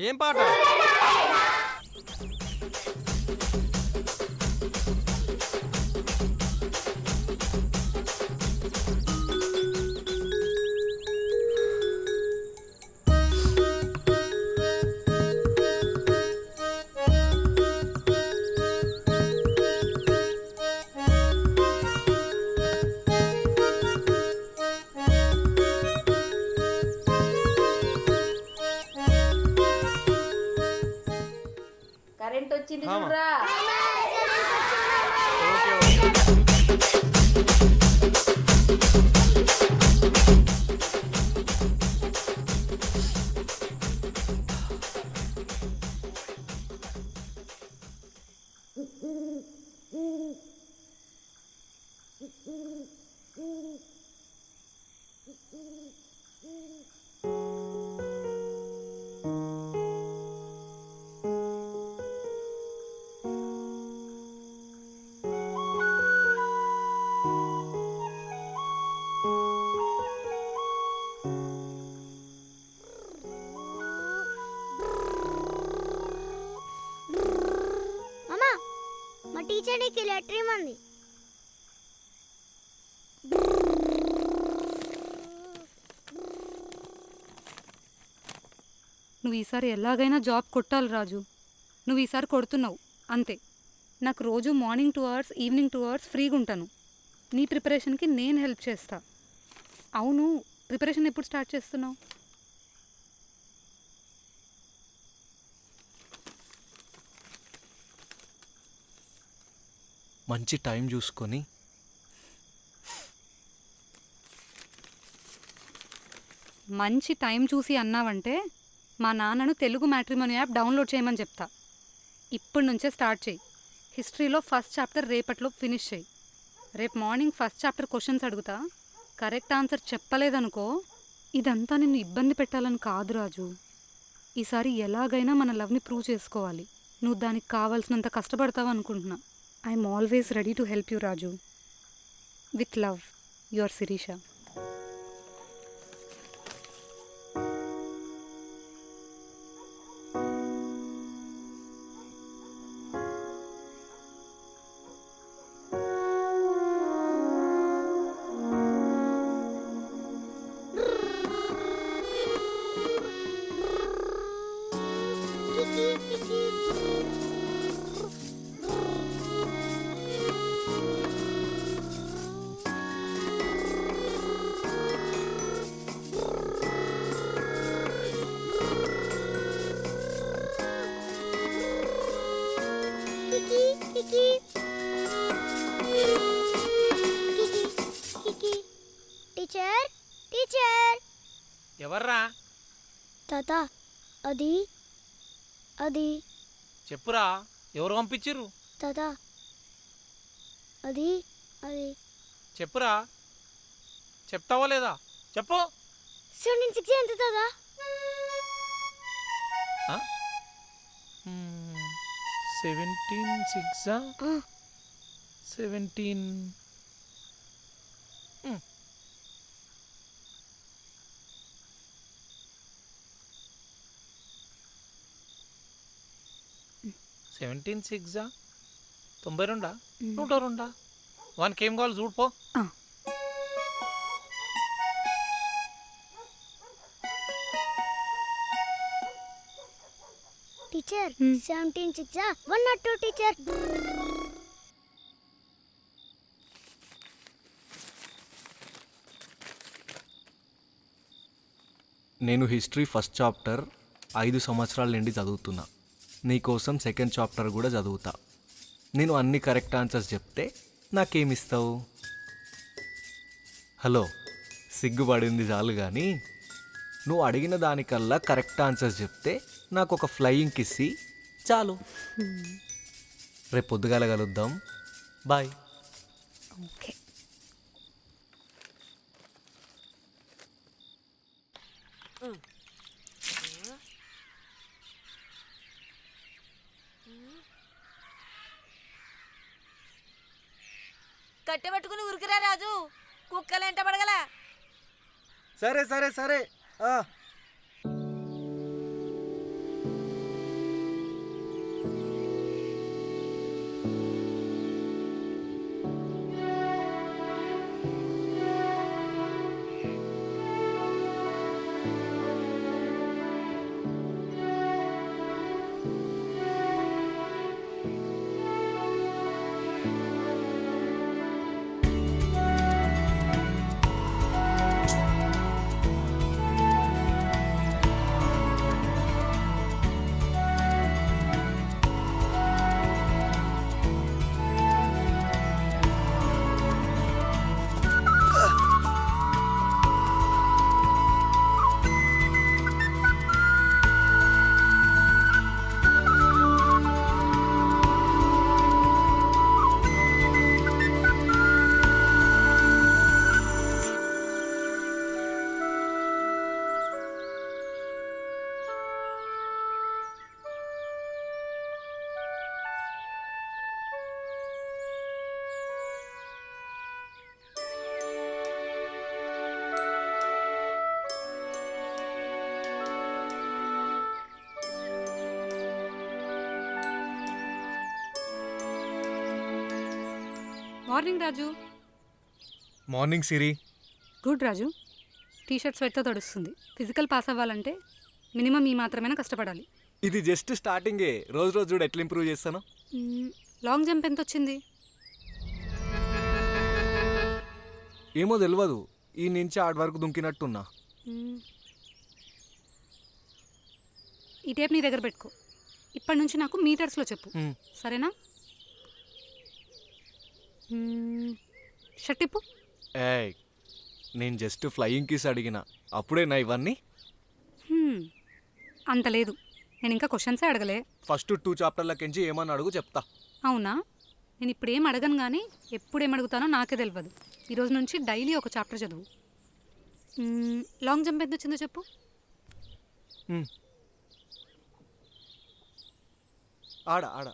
ఏం పాట? కరెంట్ వచ్చింది చూడరా. మామా మా టీచర్ నీకు లెటర్ ఇమ్మంది. నువ్వు ఈసారి ఎలాగైనా జాబ్ కొట్టాలి రాజు. నువ్వు ఈసారి కొడుతున్నావు అంతే. నాకు రోజు మార్నింగ్ 2 hours ఈవినింగ్ 2 hours ఫ్రీగా ఉంటాను. నీ ప్రిపరేషన్కి నేను హెల్ప్ చేస్తా. అవును, ప్రిపరేషన్ ఎప్పుడు స్టార్ట్ చేస్తున్నావు? మంచి టైం చూసుకొని మంచి టైం చూసి అన్నావంటే మా నాన్నను తెలుగు మ్యాట్రిమోనీ యాప్ డౌన్లోడ్ చేయమని చెప్తా. ఇప్పటి నుంచే స్టార్ట్ చేయి. హిస్టరీలో ఫస్ట్ చాప్టర్ రేపట్లో ఫినిష్ చేయి. రేపు మార్నింగ్ ఫస్ట్ చాప్టర్ క్వశ్చన్స్ అడుగుతా. కరెక్ట్ ఆన్సర్ చెప్పలేదనుకో, ఇదంతా నిన్ను ఇబ్బంది పెట్టాలని కాదు రాజు. ఈసారి ఎలాగైనా మన లవ్ని ప్రూవ్ చేసుకోవాలి. నువ్వు దానికి కావాల్సినంత కష్టపడతావు అనుకుంటున్నా. I'm always ready to help you Raju. With love, your Sirisha. Teacher teacher. ఎవర్రా? తాత అది అది చెప్పురా, ఎవరు పంపించిర్రు? తాత అది అది చెప్పురా, చెప్తావా లేదా? చెప్పు. 76 ఎంత తాత? 17 17 17 92 102. వానికి ఏం కావాలి చూడుపో. Teacher 17 102 teacher. నేను హిస్టరీ ఫస్ట్ చాప్టర్ 5 సంవత్సరాల నుండి చదువుతున్నా. నీకోసం సెకండ్ చాప్టర్ కూడా చదువుతా. నేను అన్ని కరెక్ట్ ఆన్సర్స్ చెప్తే నాకేమిస్తావు? హలో, సిగ్గుపడింది చాలు కానీ నువ్వు అడిగిన దానికల్లా కరెక్ట్ ఆన్సర్స్ చెప్తే నాకు ఒక ఫ్లయింగ్ కిస్ చాలు. రేపు పొద్దుగాల కలుద్దాం. బాయ్. ఓకే. కట్టెపట్టుకుని ఉరికిరా రాజు, కుక్కలు ఎంట పడగల. సరే సరే సరే. మార్నింగ్ రాజు. మార్నింగ్ సిరి. గుడ్ రాజు. టీషర్ట్ స్వెట్తో తడుస్తుంది. ఫిజికల్ పాస్ అవ్వాలంటే మినిమం ఈ మాత్రమైనా కష్టపడాలి. ఇది జస్ట్ స్టార్టింగే. రోజు రోజు చూడు ఎట్లా ఇంప్రూవ్ చేస్తాను. లాంగ్ జంప్ ఎంత వచ్చింది? ఏమో తెలియదు. ఈ నుంచి ఆడి వరకు దుంకినట్టున్నా. ఈ టేప్ నీ దగ్గర పెట్టుకో. ఇప్పటి నుంచి నాకు మీటర్స్లో చెప్పు, సరేనా? షర్ట్ ఇప్పు. ఏయ్, నేను జస్ట్ ఫ్లయింగ్ కిస్ అడిగిన, అప్పుడేనా ఇవన్నీ? అంత లేదు, నేను ఇంకా క్వశ్చన్సే అడగలే. ఫస్ట్ 2 చాప్టర్లకించి ఏమని అడుగు చెప్తా. అవునా? నేను ఇప్పుడు ఏం అడగను, కానీ ఎప్పుడు ఏం అడుగుతానో నాకే తెలియదు. ఈరోజు నుంచి డైలీ ఒక చాప్టర్ చదువు. లాంగ్ జంప్ ఎంత వచ్చిందో చెప్పు. ఆడ ఆడ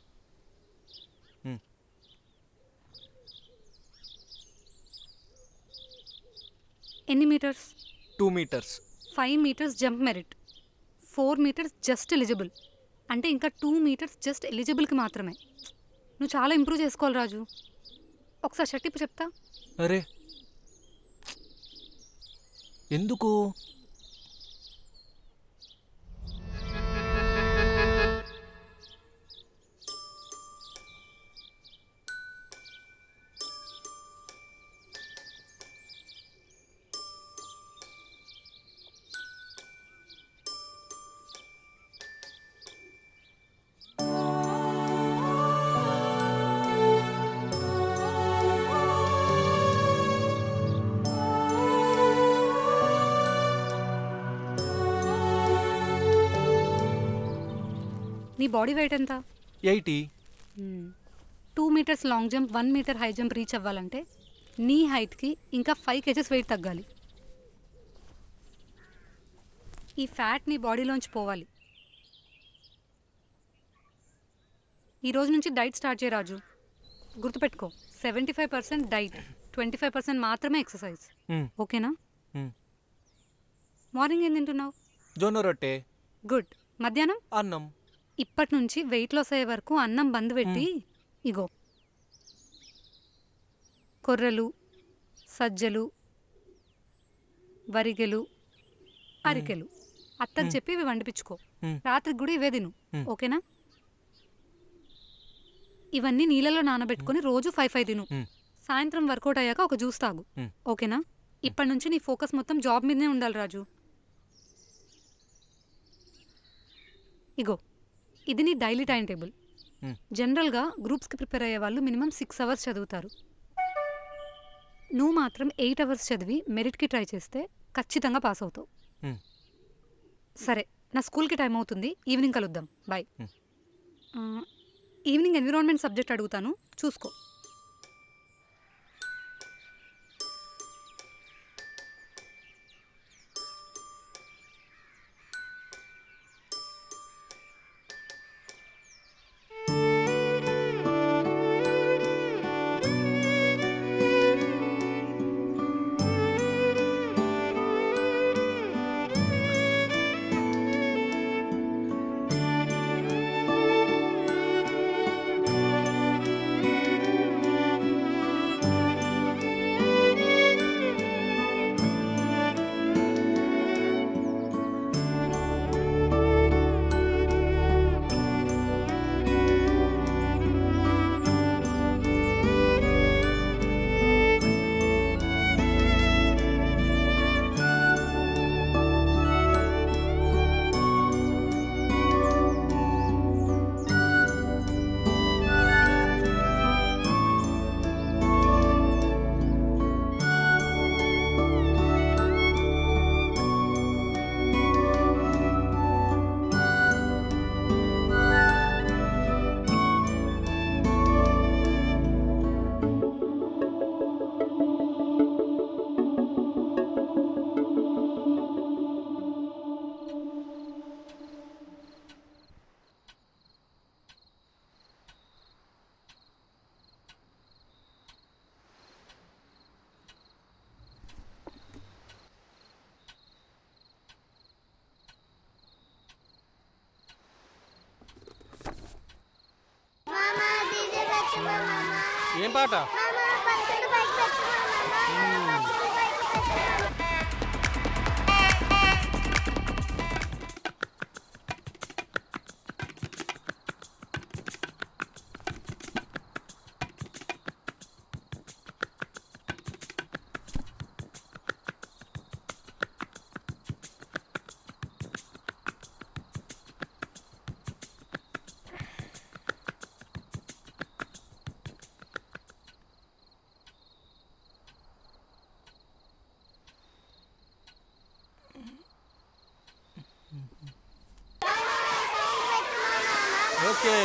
ఎన్ని metres? 2 meters. 5 meters jump merit, 4 meters just eligible. అంటే ఇంకా 2 meters జస్ట్ ఎలిజిబుల్కి మాత్రమే. నువ్వు చాలా ఇంప్రూవ్ చేసుకోవాలి రాజు. ఒకసారి షర్ట్ ఇప్పు చెప్తా. అరే ఎందుకు? నీ బాడీ వెయిట్ ఎంత? 80. 2 meters long jump, 1 meter high jump reach అవ్వాలంటే నీ హైట్కి ఇంకా 5 kgs వెయిట్ తగ్గాలి. ఈ ఫ్యాట్ నీ బాడీలోంచి పోవాలి. ఈ రోజు నుంచి డైట్ స్టార్ట్ చేయ రాజు. గుర్తుపెట్టుకో, 75% డైట్, 25% మాత్రమే ఎక్సర్సైజ్. ఓకేనా? మార్నింగ్ ఏం తింటున్నావు? జొన్న రొట్టె. గుడ్. మధ్యాహ్నం? అన్నం. ఇప్పటి నుంచి వెయిట్ లాస్ అయ్యే వరకు అన్నం బంద్ పెట్టి ఇగో కొర్రలు, సజ్జలు, వరిగెలు, అరికెలు అత్తకు చెప్పి ఇవి వండిపించుకో. రాత్రికి కూడా ఇవే తిను. ఓకేనా? ఇవన్నీ నీళ్ళలో నానబెట్టుకొని రోజు 5 తిను. సాయంత్రం వర్కౌట్ అయ్యాక ఒక జ్యూస్ తాగు. ఓకేనా? ఇప్పటి నుంచి నీ ఫోకస్ మొత్తం జాబ్ మీదనే ఉండాలి రాజు. ఇగో ఇది నీ డైలీ టైం టేబుల్. జనరల్గా గ్రూప్స్కి ప్రిపేర్ అయ్యే వాళ్ళు మినిమం 6 hours చదువుతారు. నువ్వు మాత్రం 8 hours చదివి మెరిట్కి ట్రై చేస్తే ఖచ్చితంగా పాస్ అవుతావు. సరే, నా స్కూల్కి టైం అవుతుంది. ఈవినింగ్ కలుద్దాం. బాయ్. ఈవినింగ్ ఎన్విరాన్మెంట్ సబ్జెక్ట్ అడుగుతాను, చూసుకో. ఏం పాట? మామ ఓకే.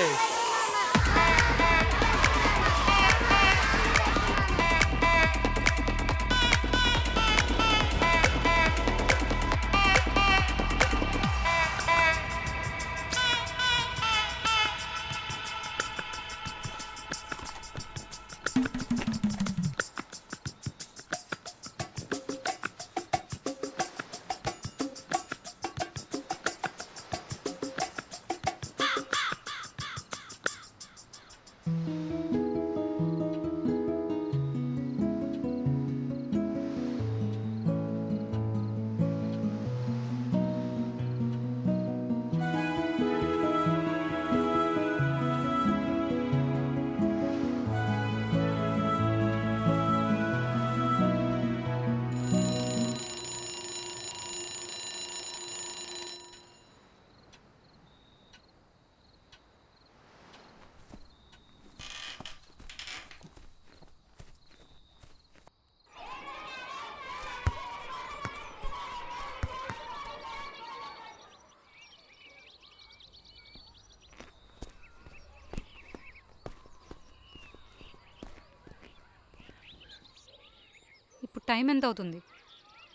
ఇప్పుడు టైం ఎంత అవుతుంది?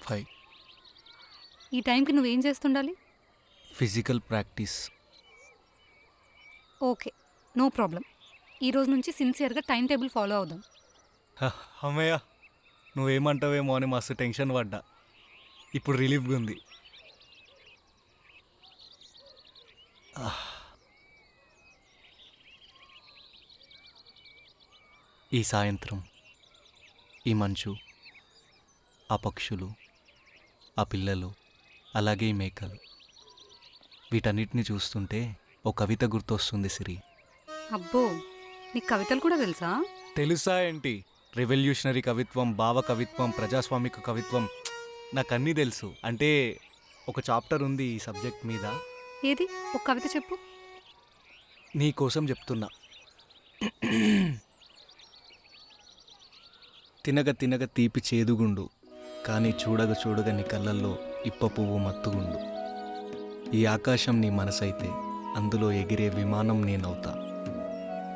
5. ఈ టైంకి నువ్వేం చేస్తుండాలి? Physical practice. Okay, no problem. ఈ రోజు నుంచి సిన్సియర్గా టైం టేబుల్ ఫాలో అవుదాం. అమ్మయ్య, నువ్వేమంటావేమో అని మస్తు టెన్షన్ పడ్డా. ఇప్పుడు రిలీఫ్గా ఉంది. ఈ సాయంత్రం, ఈ మంచు, ఆ పక్షులు, ఆ పిల్లలు, అలాగే ఈ మేకలు, వీటన్నిటిని చూస్తుంటే ఓ కవిత గుర్తొస్తుంది సిరి. అబ్బో, నీకు కవితలు కూడా తెలుసా? తెలుసా ఏంటి? రెవల్యూషనరీ కవిత్వం, భావ కవిత్వం, ప్రజాస్వామిక కవిత్వం, నాకు అన్నీ తెలుసు. అంటే ఒక చాప్టర్ ఉంది ఈ సబ్జెక్ట్ మీద. ఏది, ఒక కవిత చెప్పు. నీ కోసం చెప్తున్నా. తినగ తినగ తీపి చేదుగుండు, కానీ చూడగ చూడగ నీ కళ్ళల్లో ఇప్ప పువ్వు మత్తుగుండు. ఈ ఆకాశం నీ మనసైతే అందులో ఎగిరే విమానం నేనవుతా.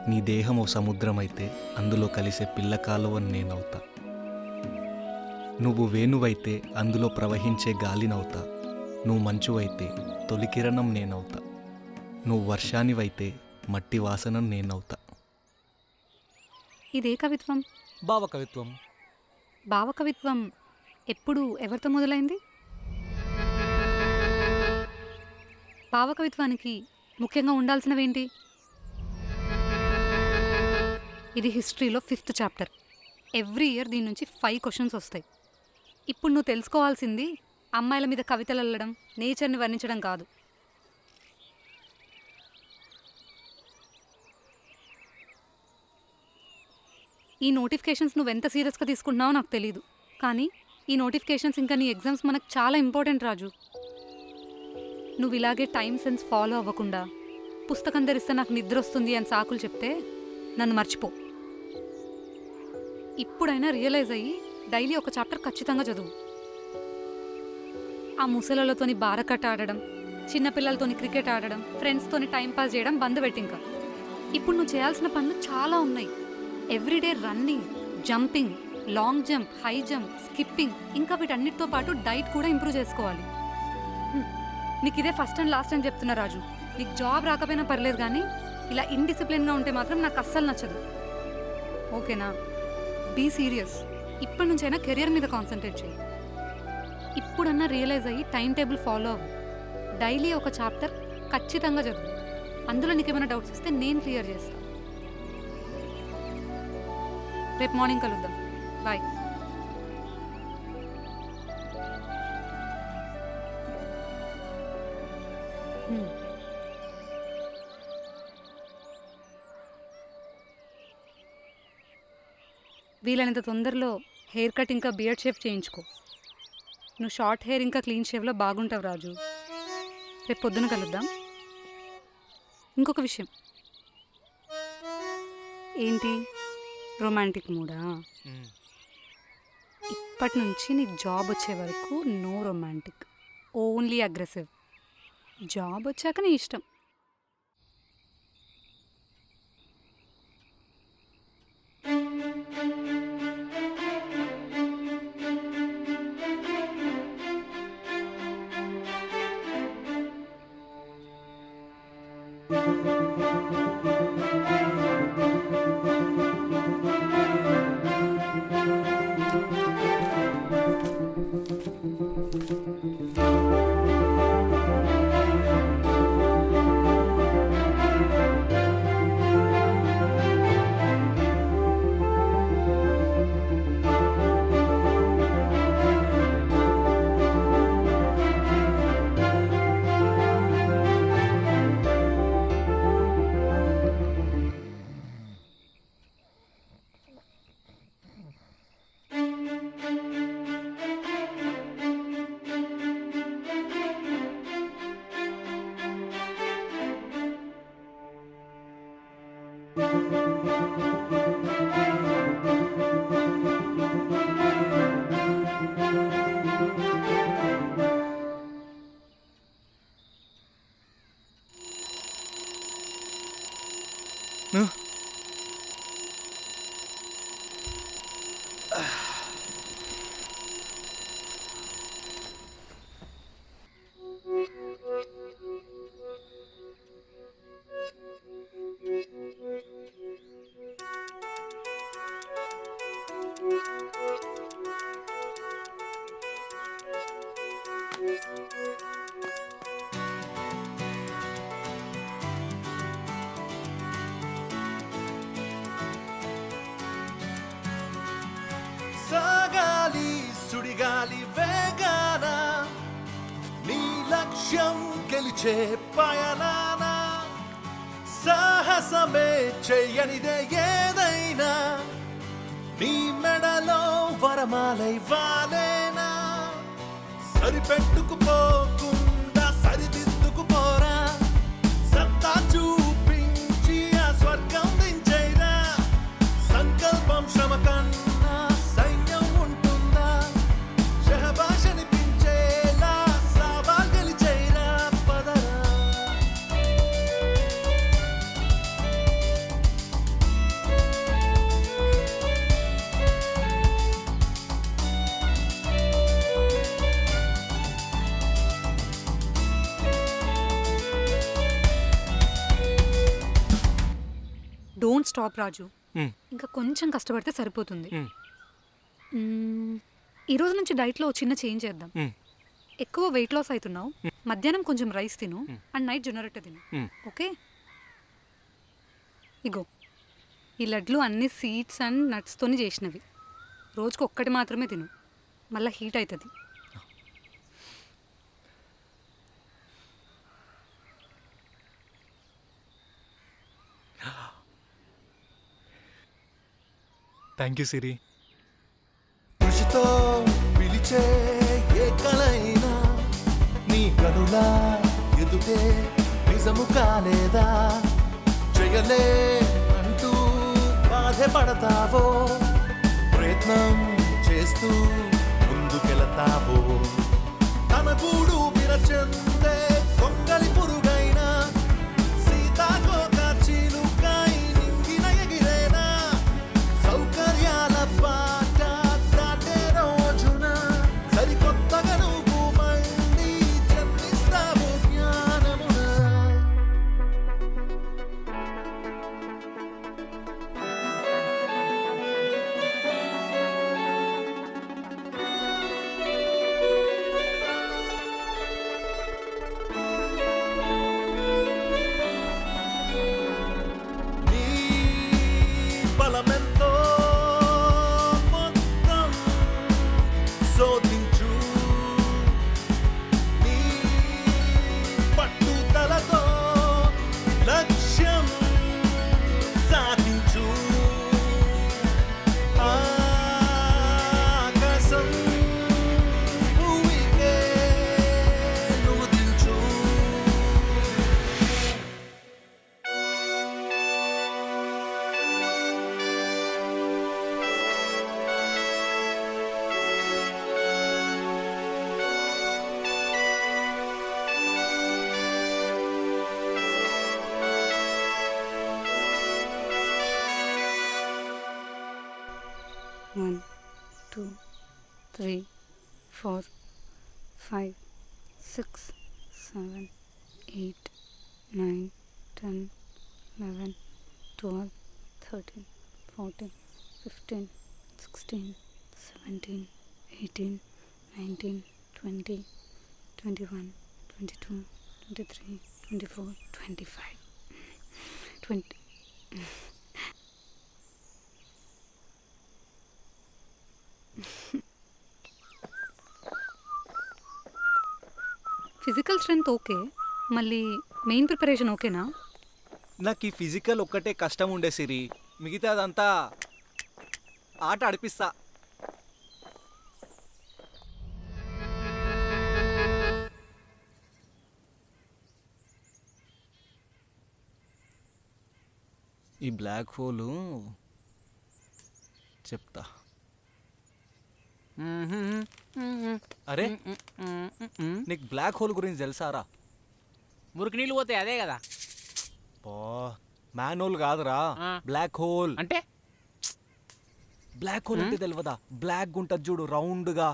నీ దేహం ఓ సముద్రమైతే అందులో కలిసే పిల్ల కాలువని నేనవుతా. నువ్వు వేణువైతే అందులో ప్రవహించే గాలినవుతా. నువ్వు మంచువైతే తొలి కిరణం నేనవుతా. నువ్వు వర్షానివైతే మట్టి వాసన నేనవుతా. ఇదే కవిత్వం? భావ కవిత్వం. భావ కవిత్వం ఎప్పుడు, ఎవరితో మొదలైంది? భావ కవిత్వానికి ముఖ్యంగా ఉండాల్సినవేంటి? ఇది హిస్టరీలో 5th చాప్టర్. ఎవ్రీ ఇయర్ దీని నుంచి 5 క్వశ్చన్స్ వస్తాయి. ఇప్పుడు నువ్వు తెలుసుకోవాల్సింది అమ్మాయిల మీద కవితలు అల్లడం, నేచర్ని వర్ణించడం కాదు. ఈ నోటిఫికేషన్స్ నువ్వెంత సీరియస్గా తీసుకుంటున్నావో నాకు తెలీదు, కానీ ఈ నోటిఫికేషన్స్ ఇంకా నీ ఎగ్జామ్స్ మనకు చాలా ఇంపార్టెంట్ రాజు. నువ్వు ఇలాగే టైం సెన్స్ ఫాలో అవ్వకుండా పుస్తకం తెరిస్తే నాకు నిద్ర వస్తుంది అని సాకులు చెప్తే నన్ను మర్చిపో. ఇప్పుడైనా రియలైజ్ అయ్యి డైలీ ఒక చాప్టర్ ఖచ్చితంగా చదువు. ఆ ముసలలతోని బారకట్ట ఆడడం, చిన్నపిల్లలతోని క్రికెట్ ఆడడం, ఫ్రెండ్స్తోని టైంపాస్ చేయడం బంద్ పెట్టి. ఇంకా ఇప్పుడు నువ్వు చేయాల్సిన పనులు చాలా ఉన్నాయి. Everyday running, jumping, long jump, high jump, skipping, ఇంకా వీటన్నిటితో పాటు డైట్ కూడా ఇంప్రూవ్ చేసుకోవాలి. నీకు ఇదే ఫస్ట్ అండ్ లాస్ట్ అని చెప్తున్నా రాజు. నీకు జాబ్ రాకపోయినా పర్లేదు, కానీ ఇలా ఇండిసిప్లిన్గా ఉంటే మాత్రం నాకు అస్సలు నచ్చదు. ఓకేనా? Be serious. ఇప్పటి నుంచైనా కెరియర్ మీద కాన్సన్ట్రేట్ చేయి. ఇప్పుడన్నా రియలైజ్ అయ్యి టైం టేబుల్ ఫాలో అవ్వు. డైలీ ఒక చాప్టర్ ఖచ్చితంగా చదువు. అందులో నీకేమైనా డౌట్స్ వస్తే నేను క్లియర్ చేస్తాను. రేపు మార్నింగ్ కలుద్దాం. బాయ్. వీలైనంత తొందరలో హెయిర్ కట్ ఇంకా బియర్డ్ షేవ్ చేయించుకో. నువ్వు షార్ట్ హెయిర్ ఇంకా క్లీన్ షేవ్లో బాగుంటావు రాజు. రేపు పొద్దున కలుద్దాం. ఇంకొక విషయం. ఏంటి, రొమాంటిక్ మూడా? ఇప్పటి నుంచి నీకు జాబ్ వచ్చే వరకు no romantic, only aggressive. Job వచ్చాక నీ ఇష్టం. సాగాలి సుడిగాలి వేగాన నీ లక్ష్యం గెలిచే పయనాన సాహసమే చెయ్యనిదే ఏదైనా నీ మెడలో వరమాలై వాలేనా సరిపెట్టుకుపోకుండా సరిదిద్దుకుపోరా సత్తా చూపించి ఆ స్వర్గం దించైరా సంకల్పం శ్రమ కన్నా సైన్యం ఉంటుందా శహబాషనిపించేలా సవాల్ గెలిచైరా పదరా డోంట్ స్టాప్ రాజు. మ్. ఇంకా కొంచెం కష్టపడితే సరిపోతుంది. మ్. ఈ రోజు నుంచి డైట్లో చిన్న చేంజ్ చేద్దాం. మ్. ఎక్కువ వెయిట్ లాస్ అవుతున్నావు. మధ్యాహ్నం కొంచెం రైస్ తిను అండ్ నైట్ జొన్నరొట్టె తిను. మ్. ఓకే, ఇగో ఈ లడ్లు అన్ని సీడ్స్ అండ్ నట్స్తోని చేసినవి. రోజుకు ఒక్కటి మాత్రమే తిను, మళ్ళీ హీట్ అవుతుంది. థ్యాంక్ యూ సిరి. కృషితో పిలిచే ఏ కలైనా నీ కనులా ఎదుటే నిజము కాలేదా చేయలే అంటూ బాధపడతావో ప్రయత్నం చేస్తూ ముందుకెళతావో తన గూడు విరచందే కొంగలి పురుగైనా సీతాకోక చిలుకై నింగిన ఎగిరేనా సౌకర్యాల బాట దాటే రోజున సరికొత్తగా నువ్వు మళ్ళీ జన్మిస్తావు జ్ఞానమున నీ బలమెంతో మొత్తం శోధించు నీ పట్టుదలతో లక్ష్యం సాధించు ఆకాశం భూమికే నువ్వు దించు One, 2, 3, 4, 5, 6, 7, 8, 9, 10, 11, 12, 13, 14, 15, 16, 17, 18, 19, 20, 21, 22, 23, 24, 25, 20. ఫిజికల్ స్ట్రెంగ్త్ ఓకే, మళ్ళీ మెయిన్ ప్రిపరేషన్ ఓకేనా? నాకు ఈ ఫిజికల్ ఒక్కటే కష్టం ఉండే సిరి, మిగతా అదంతా ఆట ఆడిపిస్తా. ఈ బ్లాక్ హోలు చెప్తా. అరే నీకు బ్లాక్ హోల్ గురించి తెలుసారా? మురికి నీళ్ళు పోతాయి అదే కదా. బా మ్యాన్ హోల్ కాదురా, ఆ. Black hole. అంటే బ్లాక్ హోల్ అంటే తెలియదా? బ్లాక్ ఉంటుంది చూడు, రౌండ్గా.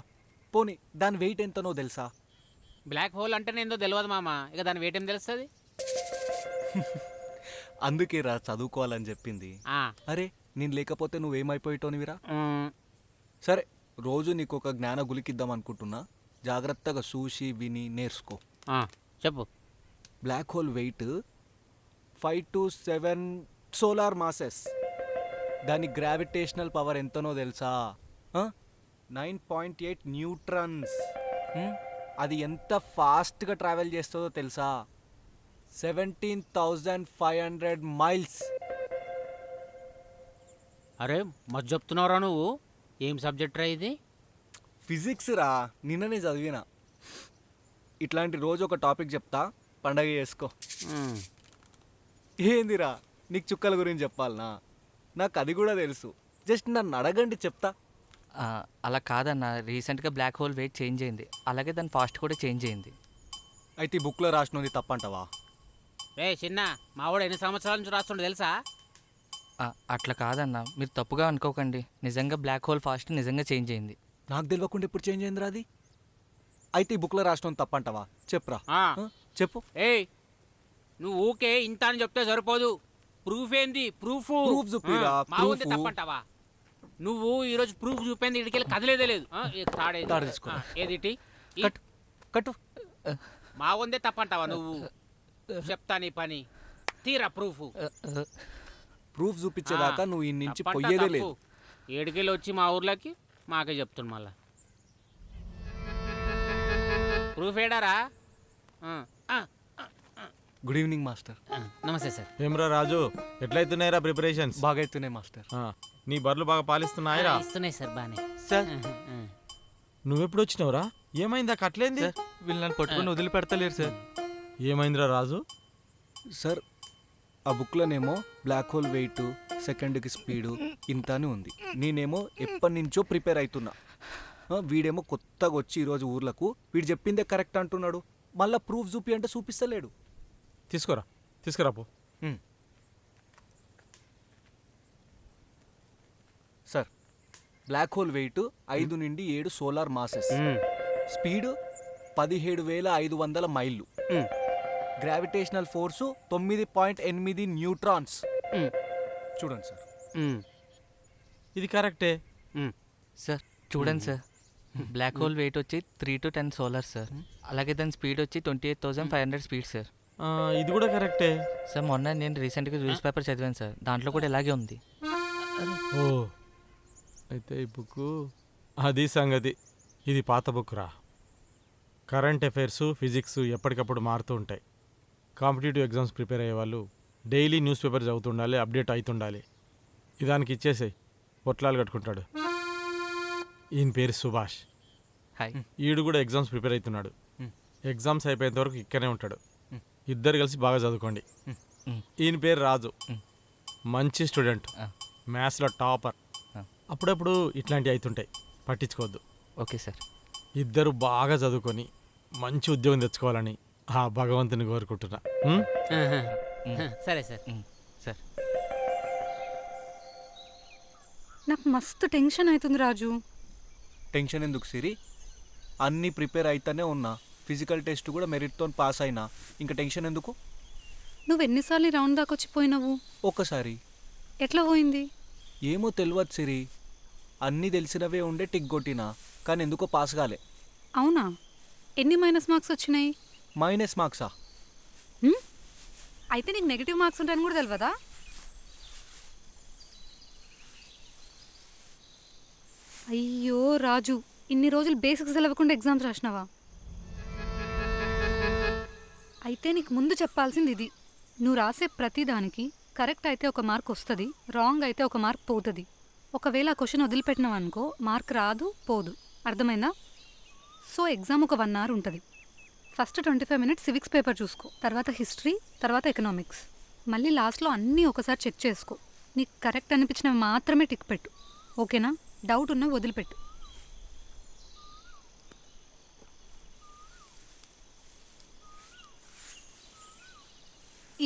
పోనీ దాని వెయిట్ ఎంతనో తెలుసా? బ్లాక్ హోల్ అంటే ఏందో తెలియదు మామ, ఇక దాని వెయిట్ ఏం తెలుస్తుంది? అందుకే రా చదువుకోవాలని చెప్పింది. అరే నేను లేకపోతే నువ్వేమైపోయేటోనివిరా. సరే, రోజు నీకు ఒక జ్ఞాన గులికిద్దాం అనుకుంటున్నా. జాగ్రత్తగా చూసి విని నేర్చుకో. చెప్పు. Black hole weight 5 to 7 solar masses. దాని గ్రావిటేషనల్ పవర్ ఎంతనో తెలుసా? 9.8 న్యూట్రన్స్. అది ఎంత ఫాస్ట్గా ట్రావెల్ చేస్తుందో తెలుసా? 17,500 మైల్స్. అరే మధ్య చెప్తున్నావురా నువ్వు. ఏం సబ్జెక్ట్ రా ఇది? ఫిజిక్స్ రా, నిన్ననే చదివిన. ఇట్లాంటి రోజు ఒక టాపిక్ చెప్తా, పండగ చేసుకో. ఏందిరా నీకు చుక్కల గురించి చెప్పాలనా? నాకు అది కూడా తెలుసు, జస్ట్ నన్ను అడగండి చెప్తా. అలా కాదన్న, రీసెంట్గా బ్లాక్ హోల్ వెయిట్ చేంజ్ అయింది, అలాగే దాని ఫాస్ట్ కూడా చేంజ్ అయింది. అయితే ఈ బుక్లో రాసినది తప్పంటావా? రే చిన్న, మావాడు ఎన్ని సంవత్సరాల నుంచి రాస్తుండే తెలుసా? అట్లా కాదన్న, మీరు తప్పుగా అనుకోకండి. నిజంగా బ్లాక్ హోల్ ఫాస్ట్ నిజంగా చేంజ్ అయింది. నాకు తెలియకుండా ఇప్పుడు చేంజ్ అయిందిరా అది. అయితే ఈ బుక్లో రాసినది తప్పంటావా? చెప్పురా. చెప్పు. ఏయ్ నువ్వు ఊకే ఇంత అని చెప్తే సరిపోదు. ప్రూఫ్ ఏంది? ప్రూఫ్ చూపిరా. మా ఉంది తప్పంటావా? నువ్వు ఈరోజు ప్రూఫ్ చూపింది ఇడికెళ్ళి కదలేదే లేదు. తాడు తీసుకో. ఏదిటి కట్టు. మా ఉందే తప్పంటావా నువ్వు? చెప్తా నీ పని. తీరా ప్రూఫ్. ప్రూఫ్ చూపించేదాకా నువ్వు ఈ నుంచి పోయేదే లేదు. ఏడికెళ్ళి వచ్చి మా ఊర్లోకి మాకే చెప్తున్నా మళ్ళా. ప్రూఫ్ ఏడారా? Good evening master. నమస్తే సార్. ఏమ్రా రాజు, ఎట్లయితున్నాయిరా ప్రిపరేషన్స్? బాగా అవుతున్నాయి మాస్టర్. నీ బర్రెలు బాగా పాలిస్తున్నాయిరా? ఇస్తున్నాయి సార్ బానే. సార్ నువ్వెప్పుడు వచ్చినావురా? ఏమైందా కట్లేంది? సార్ వీళ్ళు నన్ను పట్టుకుని వదిలిపెడతలేరు సార్. ఏమైందిరా రాజు? సార్ ఆ బుక్లోనేమో బ్లాక్ హోల్ వెయిట్, సెకండ్కి స్పీడు ఇంత అని ఉంది. నేనేమో ఎప్పటి నుంచో ప్రిపేర్ అవుతున్నా. వీడేమో కొత్తగా వచ్చి ఈరోజు ఊర్లకు వీడు చెప్పిందే కరెక్ట్ అంటున్నాడు. మళ్ళీ ప్రూఫ్ చూపి అంటే చూపిస్తలేడు. తీసుకురా పో. సార్ బ్లాక్ హోల్ వెయిట్ 5 నుండి 7 సోలార్ మాసెస్, స్పీడ్ 17,500 మైళ్ళు, గ్రావిటేషనల్ ఫోర్సు 9.8 న్యూట్రాన్స్. చూడండి సార్. ఇది కరెక్టే. సార్ చూడండి సార్, బ్లాక్ హోల్ వెయిట్ వచ్చి 3 to 10 సోలార్ సార్, అలాగే దాని స్పీడ్ వచ్చి 28,500 స్పీడ్ సార్. ఇది కూడా కరెక్టే. సార్ మొన్న నేను రీసెంట్గా న్యూస్ పేపర్ చదివాను సార్, దాంట్లో కూడా ఇలాగే ఉంది. ఓ అయితే ఈ బుక్ అది సంగతి. ఇది పాత బుక్ రా. కరెంట్ అఫైర్స్, ఫిజిక్స్ ఎప్పటికప్పుడు మారుతూ ఉంటాయి. కాంపిటేటివ్ ఎగ్జామ్స్ ప్రిపేర్ అయ్యే వాళ్ళు డైలీ న్యూస్ పేపర్ చదువుతుండాలి, అప్డేట్ అవుతుండాలి. ఇదానికి ఇచ్చేసేయి, పొట్లాలు కట్టుకుంటాడు. ఈయన పేరు సుభాష్. హాయ్. ఈడు కూడా ఎగ్జామ్స్ ప్రిపేర్ అవుతున్నాడు. ఎగ్జామ్స్ అయిపోయేంత వరకు ఇక్కడనే ఉంటాడు. ఇద్దరు కలిసి బాగా చదువుకోండి. ఈయన పేరు రాజు, మంచి స్టూడెంట్, మ్యాథ్స్లో టాపర్. అప్పుడప్పుడు ఇట్లాంటివి అవుతుంటాయి, పట్టించుకోవద్దు. Okay sir. ఇద్దరు బాగా చదువుకొని మంచి ఉద్యోగం తెచ్చుకోవాలని ఆ భగవంతుని కోరుకుంటున్నా. సరే సార్. సార్ నాకు మస్తు టెన్షన్ అవుతుంది రాజు. టెన్షన్ ఎందుకు సిరి? అన్నీ ప్రిపేర్ అయితేనే ఉన్నా. ఫిజికల్ టెస్ట్ కూడా మెరిట్తో పాస్ అయినా. ఇంకా టెన్షన్ ఎందుకు? నువ్వు ఎన్నిసార్లు రౌండ్ దాకా వచ్చిపోయినావు? ఒక్కసారి. ఎట్లా పోయింది? ఏమో తెలియదు సిరి. అన్నీ తెలిసినవే ఉండే టిక్ కొట్టినా, కానీ ఎందుకో పాస్ కాలే. అవునా? ఎన్ని మైనస్ మార్క్స్ వచ్చినాయి? మైనస్ మార్క్సా? అయితే నీకు నెగిటివ్ మార్క్స్ ఉంటాయని కూడా తెలియదా? అయ్యో రాజు, ఇన్ని రోజులు బేసిక్స్ తెలవకుండా ఎగ్జామ్స్ రాసినావా? అయితే నీకు ముందు చెప్పాల్సింది ఇది. నువ్వు రాసే ప్రతిదానికి కరెక్ట్ అయితే ఒక మార్క్ వస్తుంది, రాంగ్ అయితే ఒక మార్క్ పోతుంది. ఒకవేళ ఆ క్వశ్చన్ వదిలిపెట్టినావు అనుకో, మార్క్ రాదు, పోదు. అర్థమైందా? సో ఎగ్జామ్ ఒక 1 hour ఉంటుంది. ఫస్ట్ 25 minutes సివిక్స్ పేపర్ చూసుకో, తర్వాత హిస్టరీ, తర్వాత ఎకనామిక్స్. మళ్ళీ లాస్ట్లో అన్నీ ఒకసారి చెక్ చేసుకో. నీకు కరెక్ట్ అనిపించినవి మాత్రమే టిక్ పెట్టు. ఓకేనా? డౌట్ ఉన్నా వదిలిపెట్టు.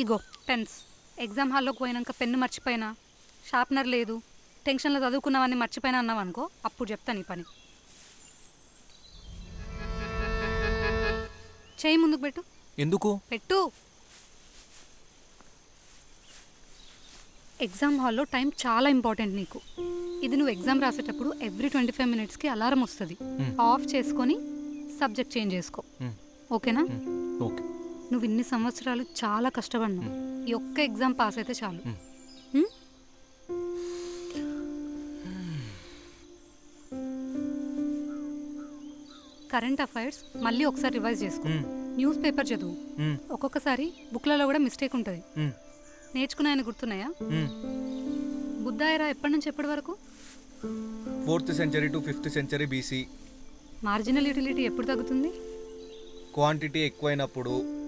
ఇగో పెన్స్. ఎగ్జామ్ హాల్లోకి పోయినాక పెన్ను మర్చిపోయినా, షార్ప్నర్ లేదు, టెన్షన్లో చదువుకున్నవన్నీ మర్చిపోయినా అన్నావు అనుకో, అప్పుడు చెప్తాను ఈ పని. చేయి ముందుకు పెట్టు. ఎందుకు? పెట్టు. ఎగ్జామ్ హాల్లో టైం చాలా ఇంపార్టెంట్ నీకు. ఇది నువ్వు ఎగ్జామ్ రాసేటప్పుడు ఎవ్రీ 25 మినిట్స్కి అలారం వస్తుంది. ఆఫ్ చేసుకొని సబ్జెక్ట్ చేంజ్ చేసుకో. ఓకేనా? ఓకే. నువ్వు ఇన్ని సంవత్సరాలు చాలా కష్టపడినావు. ఈ ఒక్క ఎగ్జామ్ పాస్ అయితే చాలు. కరెంట్ అఫైర్స్ మళ్ళీ ఒకసారి రివైజ్ చేసుకో. న్యూస్ పేపర్ చదువు. ఒక్కొక్కసారి బుక్లలో కూడా మిస్టేక్ ఉంటుంది. నేర్చుకున్నాయని గుర్తున్నాయా? బుద్ధ ఎరా ఎప్పటి నుంచి ఎప్పటి వరకు? 4th century to 5th century BC. Marginal utility ఎప్పుడు తగ్గుతుంది? క్వాంటిటీ ఎక్కువైనప్పుడు,